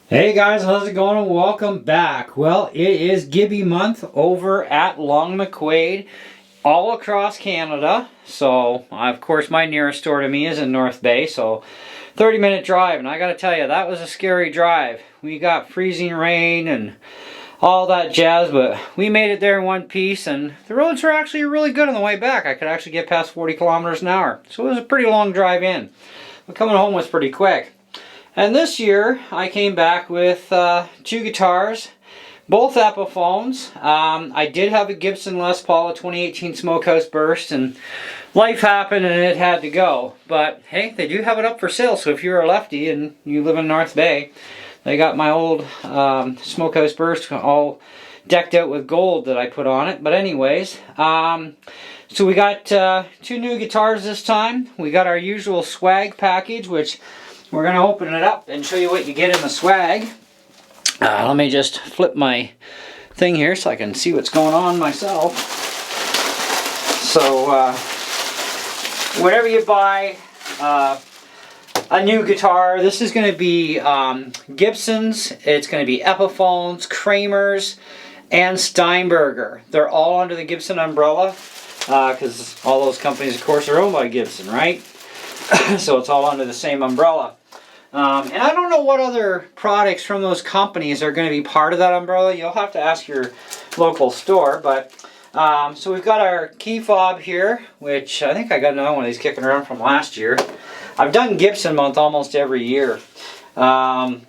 Hey guys, how's it going and welcome back. Well, it is Gibby month over at Long Mcquade all across Canada. So, of course, my nearest store to me is in North Bay, so 30-minute drive. And I gotta tell you, that was a scary drive. We got freezing rain and all that jazz, but we made it there in one piece, and the roads were actually really good on the way back. I could actually get past 40 kilometers an hour. So it was a pretty long drive in. But coming home was pretty quick. And this year, I came back with two guitars, both Epiphones. I did have a Gibson Les Paul, a 2018 Smokehouse Burst, and life happened and it had to go. But hey, they do have it up for sale, so if you're a lefty and you live in North Bay, they got my old Smokehouse Burst all decked out with gold that I put on it. But anyways, so we got two new guitars this time. We got our usual swag package, which we're going to open it up and show you what you get in the swag. Let me just flip my thing here so I can see what's going on myself. So, whenever you buy a new guitar, this is going to be Gibson's, it's going to be Epiphones, Kramer's, and Steinberger. They're all under the Gibson umbrella because all those companies, of course, are owned by Gibson, right? So it's all under the same umbrella. And I don't know what other products from those companies are going to be part of that umbrella. You'll have to ask your local store. But so we've got our key fob here, which I think I got another one of these kicking around from last year. I've done Gibson month almost every year. Got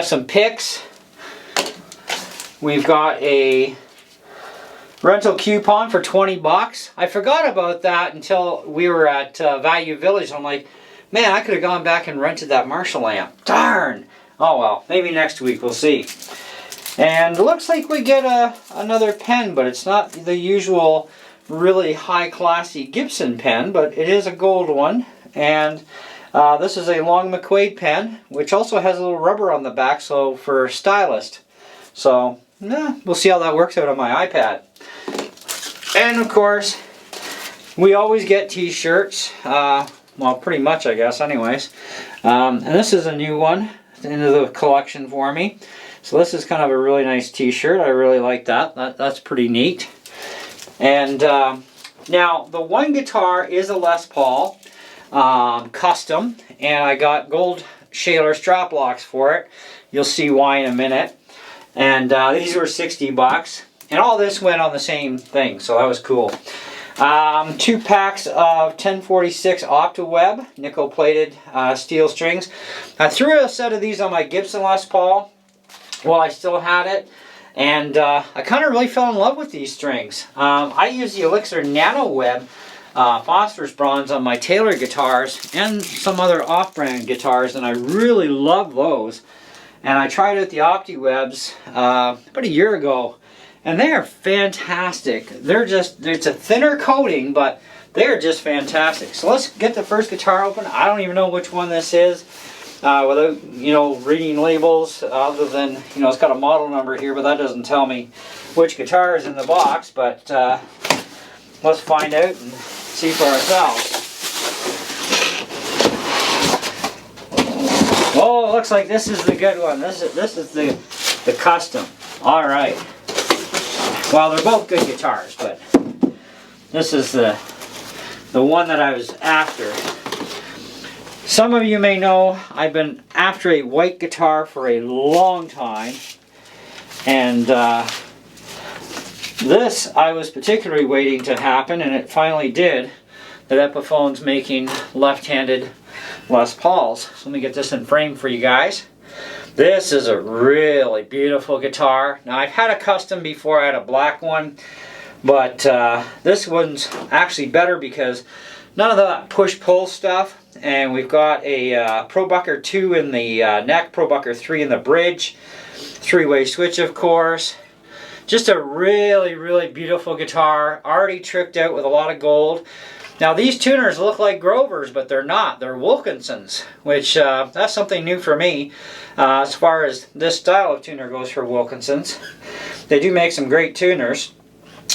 some picks. We've got a rental coupon for 20 bucks. I forgot about that until we were at Value Village. I'm like, man, I could have gone back and rented that Marshall amp. Darn! Oh well, maybe next week, we'll see. And it looks like we get another pen, but it's not the usual really high classy Gibson pen, but it is a gold one. And this is a Long Mcquade pen, which also has a little rubber on the back, so for stylist. So, we'll see how that works out on my iPad. And of course, we always get t-shirts. Well, pretty much, I guess, anyways. And this is a new one into the collection for me. So this is kind of a really nice t-shirt. I really like that. That's pretty neat. And now, the one guitar is a Les Paul custom. And I got gold Shaler strap locks for it. You'll see why in a minute. And these were 60 bucks. And all this went on the same thing, so that was cool. 2 packs of 1046 Octaweb nickel-plated steel strings. I threw a set of these on my Gibson Les Paul while I still had it, and I kind of really fell in love with these strings. I use the Elixir Nano Web phosphorus bronze on my Taylor guitars and some other off-brand guitars, and I really love those. And I tried out the OptiWebs about a year ago. And they are fantastic. They're just, it's a thinner coating, but they're just fantastic. So let's get the first guitar open. I don't even know which one this is without, reading labels other than, it's got a model number here, but that doesn't tell me which guitar is in the box. But let's find out and see for ourselves. Oh, it looks like this is the good one. This is the custom. All right. Well, they're both good guitars, but this is the one that I was after. Some of you may know I've been after a white guitar for a long time, and this I was particularly waiting to happen, and it finally did. That Epiphone's making left-handed Les Pauls. So let me get this in frame for you guys. This is a really beautiful guitar. Now, I've had a custom before. I had a black one, but this one's actually better because none of that push-pull stuff. And we've got a Pro Bucker 2 in the neck, Pro Bucker 3 in the bridge, 3-way switch, of course. Just a really, really beautiful guitar, already tricked out with a lot of gold. Now, these tuners look like Grovers, but they're not. They're Wilkinsons, which that's something new for me as far as this style of tuner goes for Wilkinsons. They do make some great tuners.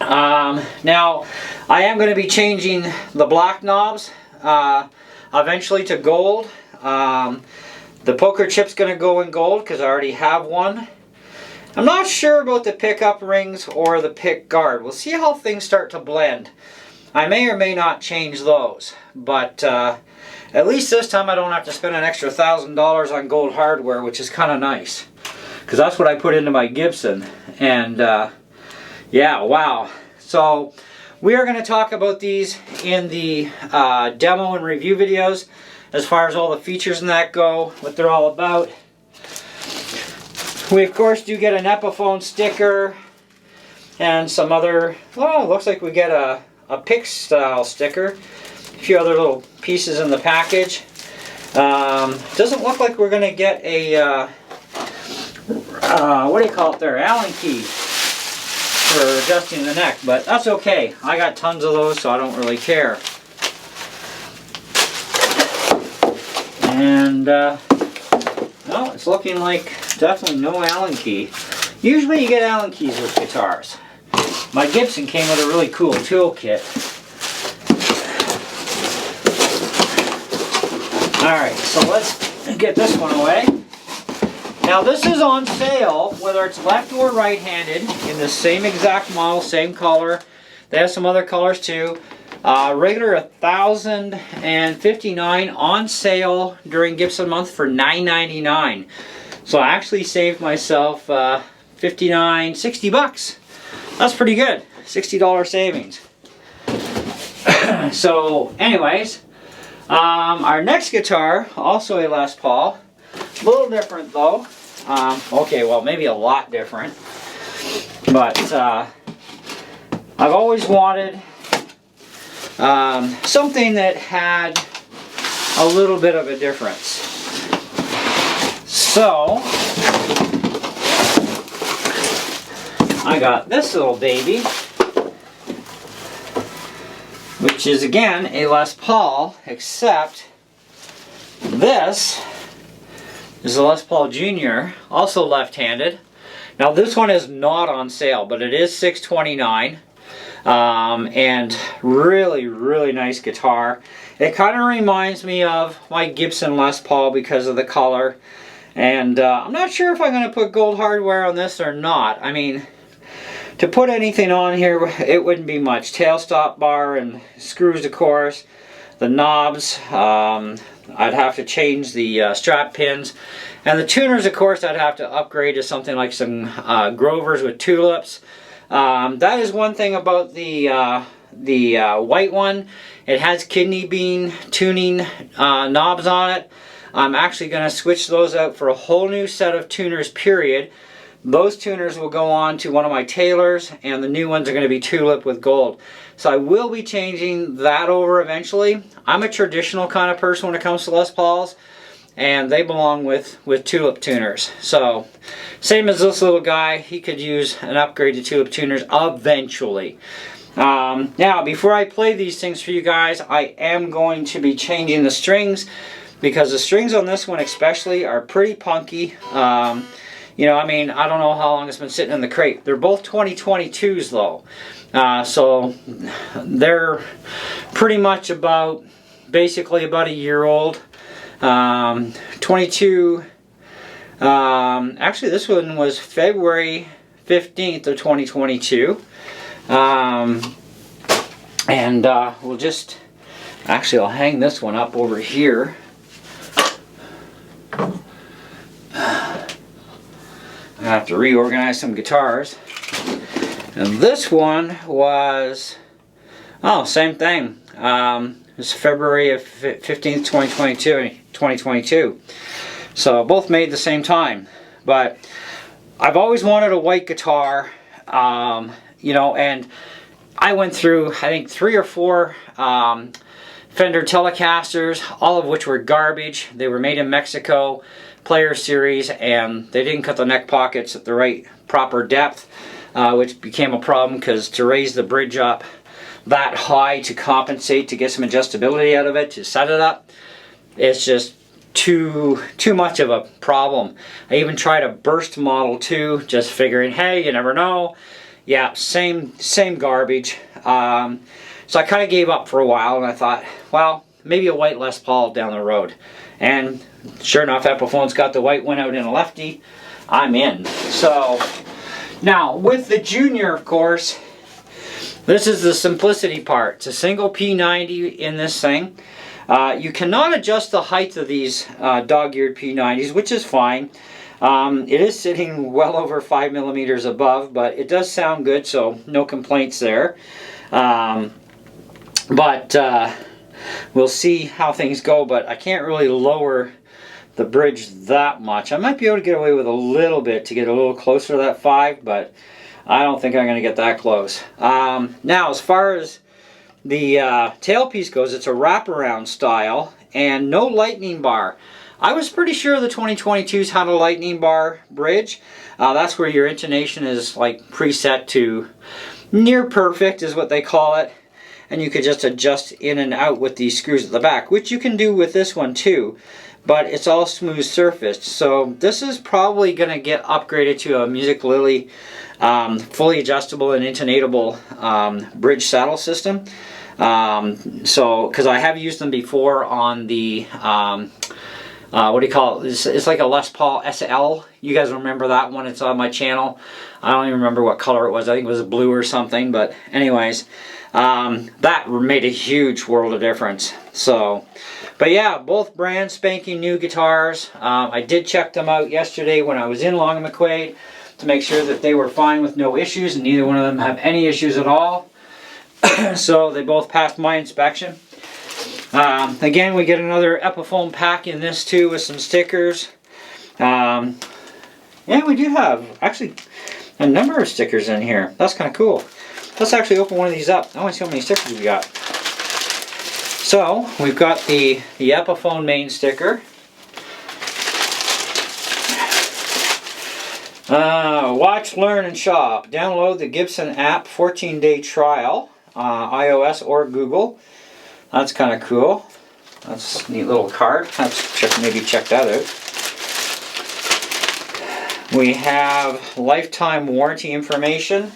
Now, I am going to be changing the black knobs eventually to gold. The poker chip's going to go in gold because I already have one. I'm not sure about the pickup rings or the pick guard. We'll see how things start to blend. I may or may not change those, but at least this time I don't have to spend an extra $1,000 on gold hardware, which is kind of nice. Because that's what I put into my Gibson. And yeah, wow. So we are going to talk about these in the demo and review videos, as far as all the features and that go, what they're all about. We of course do get an Epiphone sticker and some other, oh, looks like we get a pick style sticker. A few other little pieces in the package. Doesn't look like we're going to get a, what do you call it there, Allen key for adjusting the neck, but that's okay. I got tons of those, so I don't really care. And no, it's looking like definitely no Allen key. Usually you get Allen keys with guitars. My Gibson came with a really cool toolkit. Alright, so let's get this one away. Now this is on sale, whether it's left or right-handed, in the same exact model, same color. They have some other colors too. Regular $1,059, on sale during Gibson month for $9.99. So I actually saved myself $60 bucks. That's pretty good. $60 savings. So anyways, our next guitar, also a Les Paul. A little different though. Okay, well maybe a lot different. But I've always wanted something that had a little bit of a difference. So I got this little baby, which is again a Les Paul, except this is a Les Paul Jr., also left-handed. Now this one is not on sale, but it is $629. And really nice guitar. It kind of reminds me of my Gibson Les Paul because of the color. And I'm not sure if I'm going to put gold hardware on this or not. I mean, to put anything on here, it wouldn't be much. Tailstop bar and screws, of course. The knobs, I'd have to change the strap pins. And the tuners, of course, I'd have to upgrade to something like some Grovers with tulips. That is one thing about the white one. It has kidney bean tuning knobs on it. I'm actually going to switch those out for a whole new set of tuners, period. Those tuners will go on to one of my Taylors, and the new ones are going to be tulip with gold. So I will be changing that over eventually. I'm a traditional kind of person when it comes to Les Pauls, and they belong with tulip tuners. So same as this little guy, he could use an upgrade to tulip tuners eventually. Now before I play these things for you guys, I am going to be changing the strings, because the strings on this one especially are pretty punky. You know, I mean, I don't know how long it's been sitting in the crate. They're both 2022s though. So they're pretty much basically about a year old. 22, actually this one was February 15th of 2022. And we'll just, actually I'll hang this one up over here. I have to reorganize some guitars. And this one was, oh, same thing. It's February of 15th, 2022. So both made the same time. But I've always wanted a white guitar, you know, and I went through, I think, 3 or 4 Fender Telecasters, all of which were garbage. They were made in Mexico, Player Series, and they didn't cut the neck pockets at the right proper depth, which became a problem because to raise the bridge up that high to compensate, to get some adjustability out of it, to set it up, it's just too much of a problem. I even tried a burst model too, just figuring, hey, you never know. Yeah, same garbage. So I kind of gave up for a while, and I thought, well, maybe a white Les Paul down the road. And Sure enough, Epiphone's got the white one out in a lefty. I'm in. So now with the Junior, of course, this is the simplicity part. It's a single P90 in this thing. You cannot adjust the height of these dog-eared P90s, which is fine. It is sitting well over 5 millimeters above, but it does sound good, so no complaints there. We'll see how things go, but I can't really lower the bridge that much. I might be able to get away with a little bit to get a little closer to that 5, but I don't think I'm going to get that close. Now, as far as the tailpiece goes, it's a wraparound style and no lightning bar. I was pretty sure the 2022s had a lightning bar bridge. That's where your intonation is like preset to near perfect is what they call it. And you could just adjust in and out with these screws at the back, which you can do with this one too. But it's all smooth surfaced. So this is probably going to get upgraded to a Music Lily fully adjustable and intonatable bridge saddle system. Because I have used them before on the what do you call it? It's like a Les Paul SL. You guys remember that one? It's on my channel. I don't even remember what color it was. I think it was blue or something. But anyways, that made a huge world of difference. So, but yeah, both brand spanking new guitars. I did check them out yesterday when I was in Long and Mcquade to make sure that they were fine with no issues, and neither one of them have any issues at all. So they both passed my inspection. Again, we get another Epiphone pack in this too with some stickers. Yeah, we do have actually a number of stickers in here. That's kind of cool. Let's actually open one of these up. I want to see how many stickers we got. So we've got the Epiphone main sticker. Watch, learn, and shop. Download the Gibson app 14-day trial, iOS or Google. That's kind of cool. That's a neat little card. Let's maybe check that out. We have lifetime warranty information.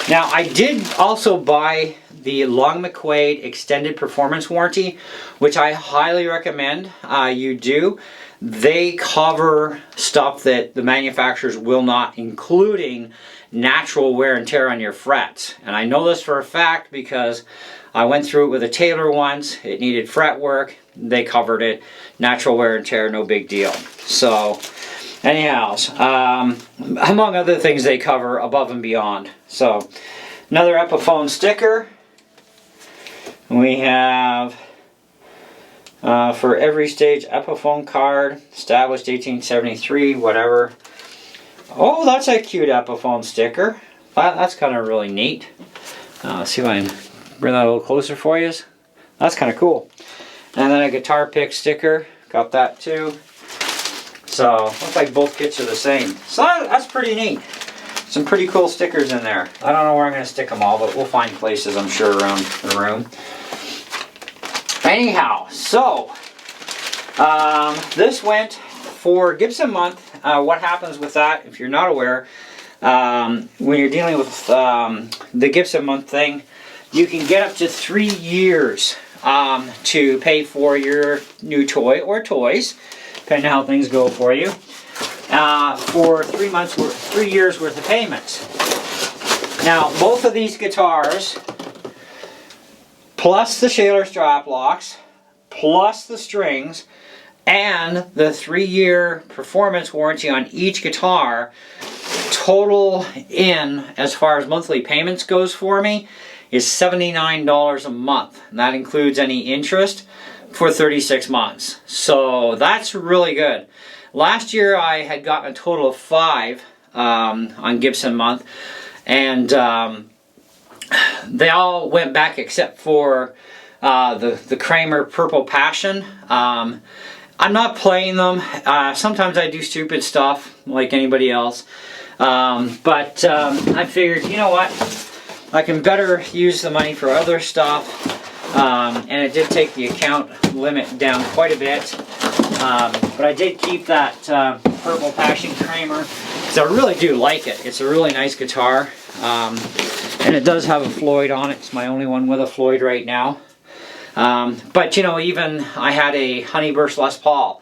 Now, I did also buy the Long Mcquade extended performance warranty, which I highly recommend you do. They cover stuff that the manufacturers will not, including natural wear and tear on your frets. And I know this for a fact because I went through it with a Taylor once. It needed fret work. They covered it. Natural wear and tear, no big deal. So, anyhow, among other things they cover above and beyond. So, another Epiphone sticker. We have for every stage Epiphone card, established 1873, whatever. Oh, that's a cute Epiphone sticker. That's kind of really neat. Let's see if I can bring that a little closer for you. That's kind of cool. And then a guitar pick sticker. Got that too. So, looks like both kits are the same. So that's pretty neat. Some pretty cool stickers in there. I don't know where I'm going to stick them all, but we'll find places, I'm sure, around the room. Anyhow, so this went for Gibson month. What happens with that, if you're not aware, when you're dealing with the Gibson month thing, you can get up to 3 years to pay for your new toy or toys, depending on how things go for you, for 3 years worth of payments. Now, both of these guitars, plus the Shaler strap locks, plus the strings, and the 3-year performance warranty on each guitar, total in, as far as monthly payments goes for me, is $79 a month. And that includes any interest for 36 months. So that's really good. Last year I had gotten a total of 5 on Gibson month, and they all went back except for the Kramer Purple Passion. I'm not playing them. Sometimes I do stupid stuff like anybody else. But I figured, you know what? I can better use the money for other stuff. And it did take the account limit down quite a bit. But I did keep that Purple Passion Kramer because I really do like it. It's a really nice guitar. And it does have a Floyd on it. It's my only one with a Floyd right now. But you know, even I had a Honeyburst Les Paul.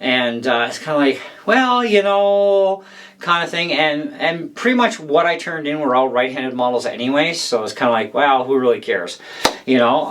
And it's kind of like, well, you know, kind of thing. And pretty much what I turned in were all right-handed models anyway, so it's kind of like, well, who really cares, you know?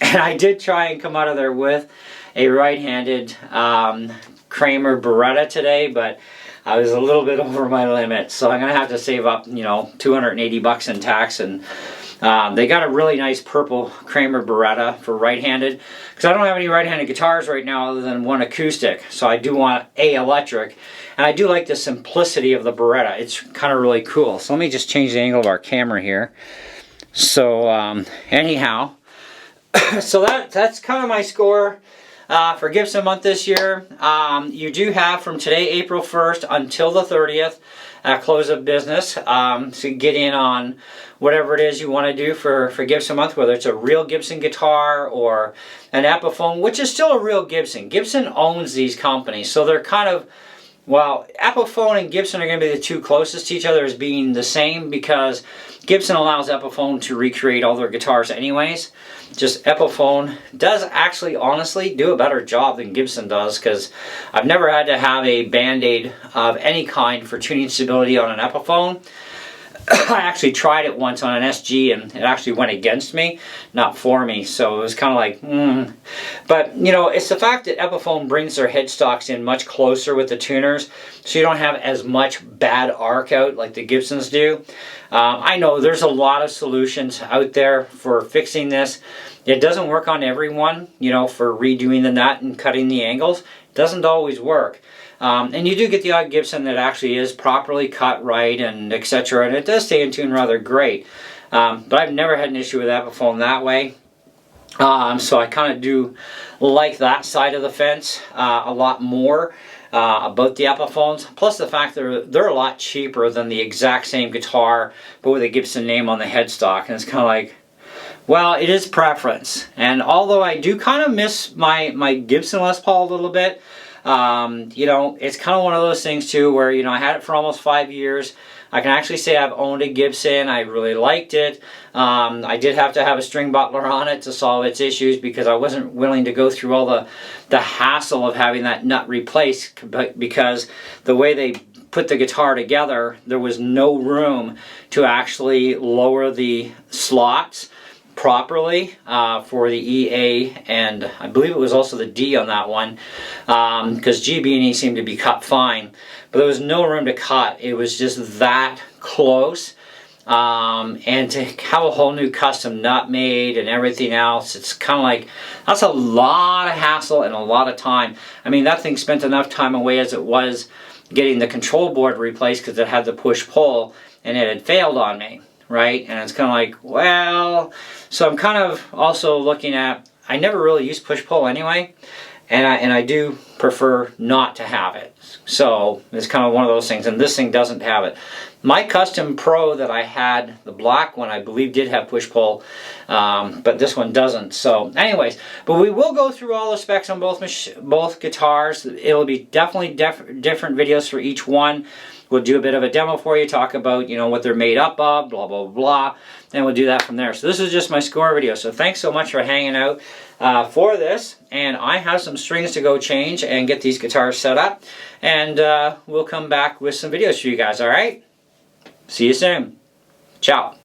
And I did try and come out of there with a right-handed Kramer Beretta today, but I was a little bit over my limit, so I'm gonna have to save up, you know, $280 in tax. And they got a really nice purple Kramer Beretta for right-handed, because I don't have any right-handed guitars right now other than one acoustic, so I do want a electric, and I do like the simplicity of the Beretta. It's kind of really cool. So let me just change the angle of our camera here. So anyhow, so that's kind of my score for Gibson month this year. You do have from today, April 1st, until the 30th, close of business. So get in on whatever it is you want to do for Gibson month, whether it's a real Gibson guitar or an Epiphone, which is still a real Gibson. Gibson owns these companies, so they're kind of, well, Epiphone and Gibson are going to be the two closest to each other as being the same, because Gibson allows Epiphone to recreate all their guitars anyways. Just Epiphone does actually, honestly, do a better job than Gibson does, because I've never had to have a Band-Aid of any kind for tuning stability on an Epiphone. I actually tried it once on an SG, and it actually went against me, not for me, so it was kind of like, But, you know, it's the fact that Epiphone brings their headstocks in much closer with the tuners, so you don't have as much bad arc out like the Gibsons do. I know there's a lot of solutions out there for fixing this. It doesn't work on everyone, you know, for redoing the nut and cutting the angles. It doesn't always work. And you do get the odd Gibson that actually is properly cut right and etc. And it does stay in tune rather great. But I've never had an issue with Epiphone that way. So I kind of do like that side of the fence a lot more about the Epiphones. Plus the fact they're a lot cheaper than the exact same guitar, but with a Gibson name on the headstock. And it's kind of like, well, it is preference. And although I do kind of miss my Gibson Les Paul a little bit, you know, it's kind of one of those things too where, you know, I had it for almost 5 years. I can actually say I've owned a Gibson. I really liked it. I did have to have a string butler on it to solve its issues, because I wasn't willing to go through all the hassle of having that nut replaced, because the way they put the guitar together, there was no room to actually lower the slots properly for the EA, and I believe it was also the D on that one, because G, B, and E seemed to be cut fine, but there was no room to cut. It was just that close, and to have a whole new custom nut made and everything else, it's kind of like, that's a lot of hassle and a lot of time. I mean, that thing spent enough time away as it was getting the control board replaced, because it had the push-pull and it had failed on me. Right? And it's kind of like, well, so I'm kind of also looking at, I never really use push-pull anyway, and I do prefer not to have it. So it's kind of one of those things, and this thing doesn't have it. My Custom Pro that I had, the black one, I believe did have push-pull, but this one doesn't. So anyways, but we will go through all the specs on both guitars. It'll be definitely different videos for each one. We'll do a bit of a demo for you, talk about, you know, what they're made up of, blah, blah, blah, and we'll do that from there. So this is just my score video. So thanks so much for hanging out for this. And I have some strings to go change and get these guitars set up. And we'll come back with some videos for you guys, all right? See you soon. Ciao.